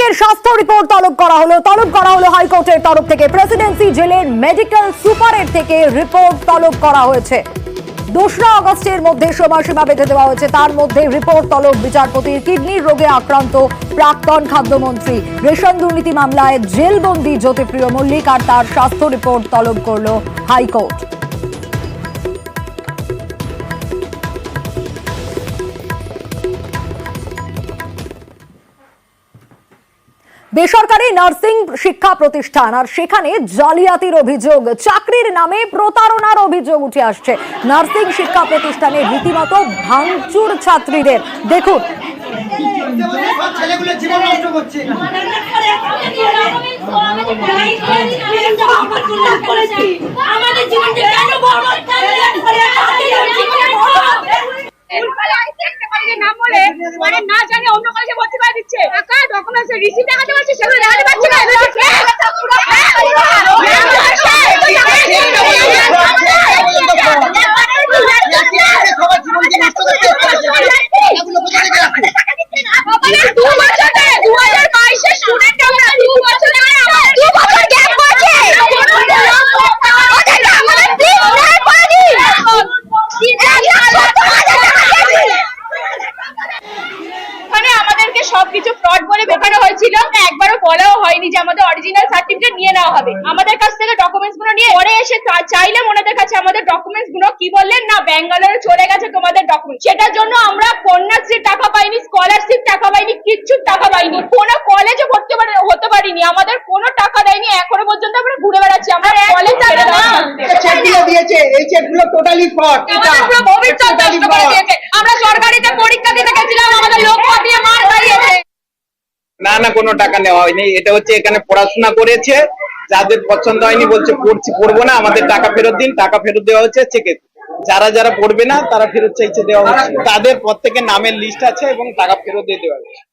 হাইকোর্টের স্বাস্থ্য রিপোর্ট তলব করা হলো হাইকোর্টের তরফ থেকে। প্রেসিডেন্সি জেলের মেডিকেল সুপারের থেকে রিপোর্ট তলব করা হয়েছে। 2রা আগস্টের মধ্যে সময়সীমা বেঁধে দেওয়া হয়েছে। তার মধ্যে রিপোর্ট তলব বিচারপতির। কিডনির রোগে আক্রান্ত প্রাক্তন খাদ্যমন্ত্রী, রেশন দুর্নীতি মামলায় জেলবন্দি জ্যোতিপ্রিয় মল্লিক আর তার স্বাস্থ্য রিপোর্ট তলব করল হাইকোর্ট। বেসরকারি নার্সিং শিক্ষা প্রতিষ্ঠান আর সেখানে জালিয়াতির অভিযোগ, চাকরির নামে প্রতারণার অভিযোগ উঠে আসছে। নার্সিং শিক্ষা প্রতিষ্ঠানে রীতিমতো ভাঙচুর ছাত্রীদের। দেখুন, না জানি অন্য কলেজে ভর্তি করে দিচ্ছে। ডকুমেন্টস রিসিট দেখাতে পারছে, সেগুলো দেখাতে পারছে না। সবকিছু ফ্রড বলে বেকানো হয়েছিল। একবারও বলাও হয়নি যে আমাদের অরিজিনাল সার্টিফিকেট নিয়ে নেওয়া হবে। আমাদের কাছ থেকে ডকুমেন্টস গুলো নিয়ে পরে এসে চাইলাম ওনাদের কাছে আমাদের ডকুমেন্টস গুলো, কি বললেন না ব্যাঙ্গালোরে চলে গেছে তোমাদের ডকুমেন্ট। সেটার জন্য আমরা কন্যাশ্রীর টাকা পাইনি, স্কলারশিপ টাকা পাইনি, কিচ্ছু টাকা পাইনি, কোনো কলেজে ভর্তি হতে পারিনি, আমাদের কোনো টাকা দেয়নি। এখনো পর্যন্ত আমরা ঘুরে বেড়াচ্ছি। আমরা কলেজ চেকগুলো দিয়েছে, এই চেকগুলো টোটালি ফ্রড। পুরো ভবিষ্যৎ নষ্ট করে দিয়েছে। আমরা সরকারিতে পরীক্ষা দিতে গেছিলাম, আমাদের লোক দিয়ে মার খাইয়েছে। না কোনো টাকা নেওয়া হয়নি। এটা হচ্ছে এখানে পড়াশোনা করেছে, যাদের পছন্দ হয়নি বলছে পড়বো না, আমাদের টাকা ফেরত দিন। টাকা ফেরত দেওয়া হচ্ছে চেকে। যারা পড়বে না তারা ফেরত চাইছে দেওয়া হচ্ছে। তাদের প্রত্যেকের নামের লিস্ট আছে এবং টাকা ফেরত দিয়ে দেওয়া হচ্ছে।